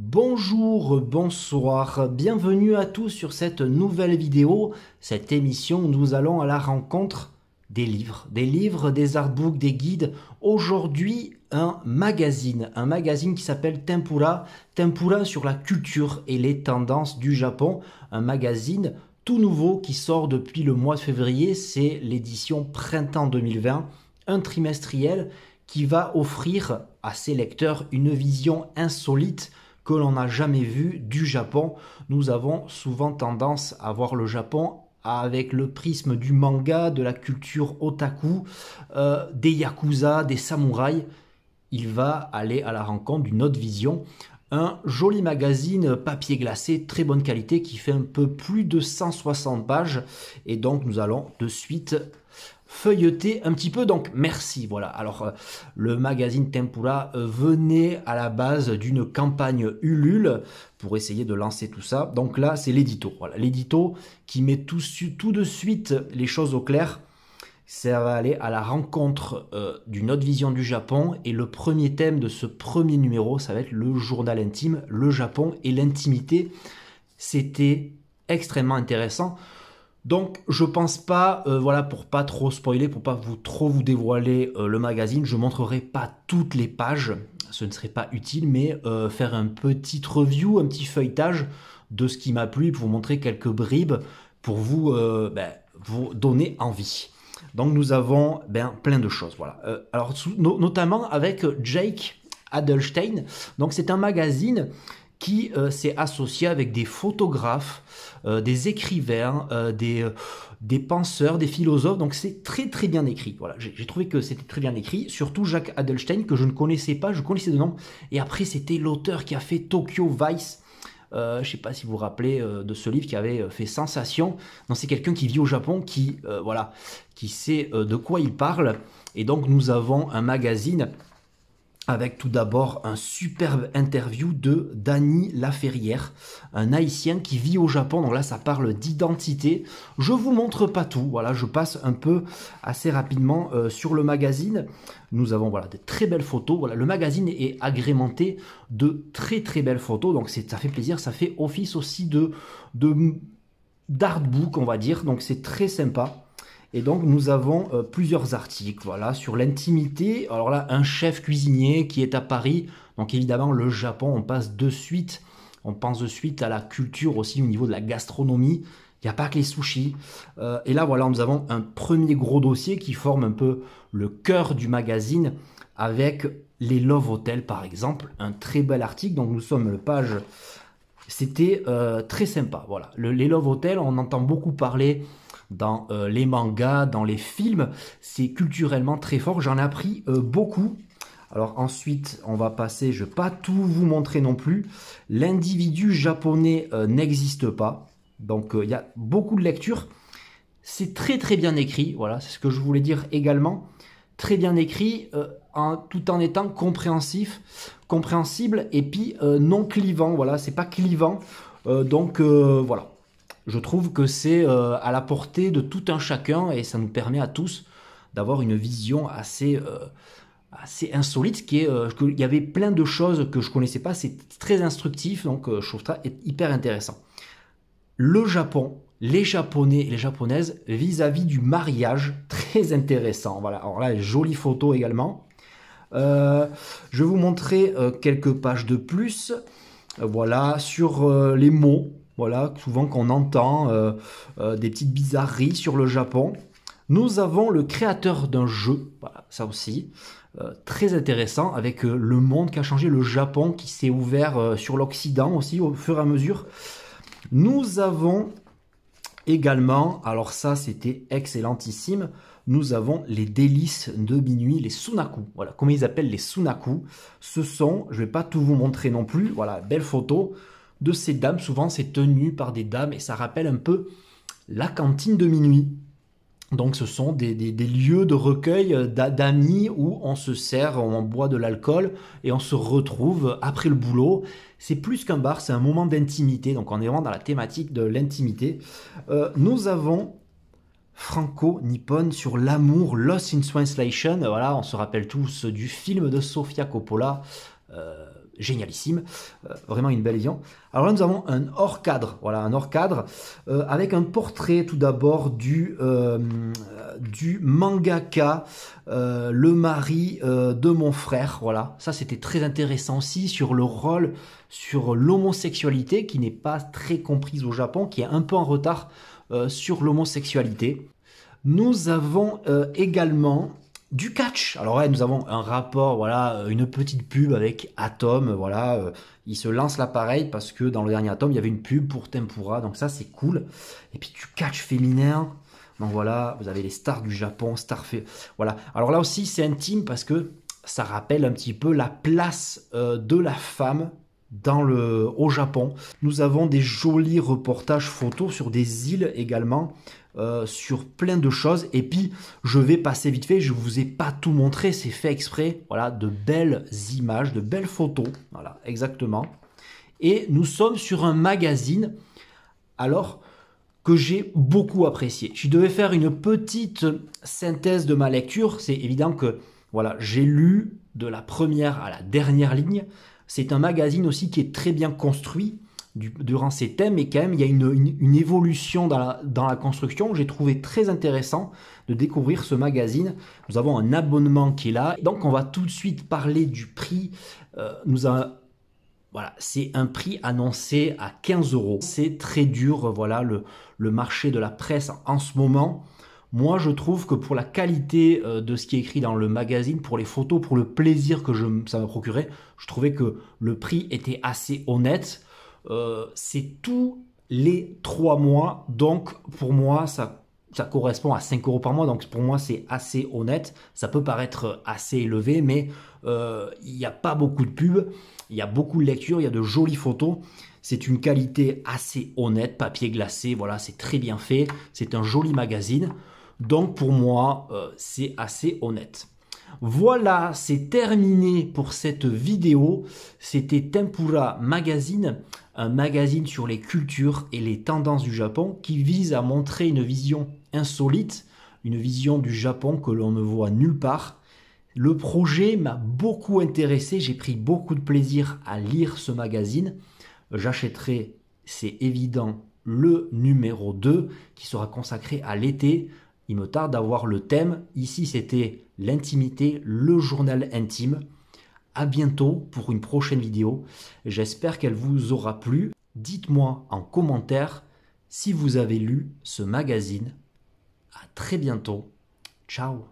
Bonjour, bonsoir, bienvenue à tous sur cette nouvelle vidéo, cette émission où nous allons à la rencontre des livres, des artbooks, des guides. Aujourd'hui, un magazine qui s'appelle Tempura, Tempura sur la culture et les tendances du Japon, un magazine tout nouveau qui sort depuis le mois de février, c'est l'édition printemps 2020, un trimestriel qui va offrir à ses lecteurs une vision insolite que l'on n'a jamais vu du Japon. Nous avons souvent tendance à voir le Japon avec le prisme du manga, de la culture otaku, des yakuza, des samouraïs. Il va aller à la rencontre d'une autre vision. Un joli magazine papier glacé, très bonne qualité, qui fait un peu plus de 160 pages. Et donc nous allons de suite feuilleter un petit peu, donc merci. Voilà, alors le magazine Tempura venait à la base d'une campagne Ulule pour essayer de lancer tout ça. Donc là c'est l'édito, voilà, l'édito qui met tout de suite les choses au clair. Ça va aller à la rencontre d'une autre vision du Japon, et le premier thème de ce premier numéro, ça va être le journal intime, le Japon et l'intimité. C'était extrêmement intéressant. Donc je pense pas, voilà, pour pas trop spoiler, pour pas trop vous dévoiler le magazine, je montrerai pas toutes les pages, ce ne serait pas utile, mais faire un petit review, un petit feuilletage de ce qui m'a plu, pour vous montrer quelques bribes, pour vous donner envie. Donc nous avons plein de choses, voilà. Alors notamment avec Jake Adelstein, donc c'est un magazine qui s'est associé avec des photographes, des écrivains, des penseurs, des philosophes. Donc c'est très très bien écrit. Voilà, j'ai trouvé que c'était très bien écrit. Surtout Jake Adelstein, que je ne connaissais pas, je connaissais de nom. Et après c'était l'auteur qui a fait Tokyo Vice. Je ne sais pas si vous vous rappelez de ce livre qui avait fait sensation. Donc c'est quelqu'un qui vit au Japon, qui sait de quoi il parle. Et donc nous avons un magazine avec tout d'abord un superbe interview de Dany Laferrière, un haïtien qui vit au Japon. Donc là, ça parle d'identité. Je vous montre pas tout, voilà, je passe un peu assez rapidement sur le magazine. Nous avons de très belles photos. Voilà, le magazine est agrémenté de très très belles photos, donc ça fait plaisir. Ça fait office aussi d'artbook, on va dire. Donc c'est très sympa. Et donc nous avons plusieurs articles, voilà, sur l'intimité. Alors là, un chef cuisinier qui est à Paris. Donc évidemment, le Japon, on pense de suite à la culture aussi au niveau de la gastronomie. Il n'y a pas que les sushis. Et là, voilà, nous avons un premier gros dossier qui forme un peu le cœur du magazine, avec les Love Hotels, par exemple. Un très bel article. Donc nous sommes le page. C'était très sympa. Voilà, les Love Hotels, on entend beaucoup parler dans les mangas, dans les films. C'est culturellement très fort. J'en ai appris beaucoup. Alors ensuite, on va passer, je ne vais pas tout vous montrer non plus. L'individu japonais n'existe pas. Donc il y a beaucoup de lectures. C'est très très bien écrit. Voilà, c'est ce que je voulais dire également. Très bien écrit, tout en étant compréhensible, et puis non clivant. Voilà, c'est pas clivant. Voilà. Je trouve que c'est à la portée de tout un chacun, et ça nous permet à tous d'avoir une vision assez insolite, qu'il y avait plein de choses que je connaissais pas. C'est très instructif, donc je trouve ça hyper intéressant. Le Japon, les Japonais et les Japonaises vis-à-vis du mariage, très intéressant. Voilà, alors là, jolie photo également. Je vais vous montrer quelques pages de plus. Voilà, sur les mots. Voilà, souvent qu'on entend des petites bizarreries sur le Japon. Nous avons le créateur d'un jeu, voilà, ça aussi, très intéressant, avec le monde qui a changé, le Japon qui s'est ouvert sur l'Occident aussi au fur et à mesure. Nous avons également, alors ça c'était excellentissime, nous avons les délices de minuit, les sunaku. Voilà, comment ils appellent les sunaku. Ce sont, je ne vais pas tout vous montrer non plus, voilà, belle photo de ces dames. Souvent c'est tenu par des dames, et ça rappelle un peu la cantine de minuit. Donc ce sont des lieux de recueil d'amis où on se sert, on boit de l'alcool et on se retrouve après le boulot. C'est plus qu'un bar, c'est un moment d'intimité. Donc on est vraiment dans la thématique de l'intimité. Nous avons franco-nippon sur l'amour, Lost in Translation. Voilà, on se rappelle tous du film de Sofia Coppola. génialissime, vraiment une belle vision. Alors là nous avons un hors cadre, voilà un hors cadre avec un portrait tout d'abord du mangaka, le mari de mon frère, voilà, ça c'était très intéressant aussi sur le rôle, sur l'homosexualité qui n'est pas très comprise au Japon, qui est un peu en retard sur l'homosexualité. Nous avons également du catch. Alors ouais, nous avons un rapport, voilà, une petite pub avec Atom, voilà, il se lance l'appareil parce que dans le dernier Atom, il y avait une pub pour Tempura, donc ça c'est cool. Et puis du catch féminin, donc voilà, vous avez les stars du Japon, voilà. Alors là aussi c'est intime parce que ça rappelle un petit peu la place de la femme au Japon. Nous avons des jolis reportages photos sur des îles également, sur plein de choses. Et puis, je vais passer vite fait, je ne vous ai pas tout montré, c'est fait exprès. Voilà, de belles images, de belles photos. Voilà, exactement. Et nous sommes sur un magazine, alors, que j'ai beaucoup apprécié. Je devais faire une petite synthèse de ma lecture. C'est évident que, voilà, j'ai lu de la première à la dernière ligne. C'est un magazine aussi qui est très bien construit durant ces thèmes, et quand même il y a une évolution dans la construction. J'ai trouvé très intéressant de découvrir ce magazine. Nous avons un abonnement qui est là, donc on va tout de suite parler du prix. Voilà, c'est un prix annoncé à 15 €. C'est très dur, voilà, le marché de la presse en ce moment. Moi, je trouve que pour la qualité de ce qui est écrit dans le magazine, pour les photos, pour le plaisir que ça me procurait, je trouvais que le prix était assez honnête. C'est tous les 3 mois, donc pour moi, ça correspond à 5 € par mois, donc pour moi, c'est assez honnête. Ça peut paraître assez élevé, mais il n'y a pas beaucoup de pubs, il y a beaucoup de lectures, il y a de jolies photos. C'est une qualité assez honnête, papier glacé, voilà, c'est très bien fait. C'est un joli magazine. Donc pour moi, c'est assez honnête. Voilà, c'est terminé pour cette vidéo. C'était Tempura Magazine, un magazine sur les cultures et les tendances du Japon qui vise à montrer une vision insolite, une vision du Japon que l'on ne voit nulle part. Le projet m'a beaucoup intéressé, j'ai pris beaucoup de plaisir à lire ce magazine. J'achèterai, c'est évident, le numéro 2 qui sera consacré à l'été. Il me tarde d'avoir le thème. Ici, c'était l'intimité, le journal intime. À bientôt pour une prochaine vidéo. J'espère qu'elle vous aura plu. Dites-moi en commentaire si vous avez lu ce magazine. À très bientôt. Ciao.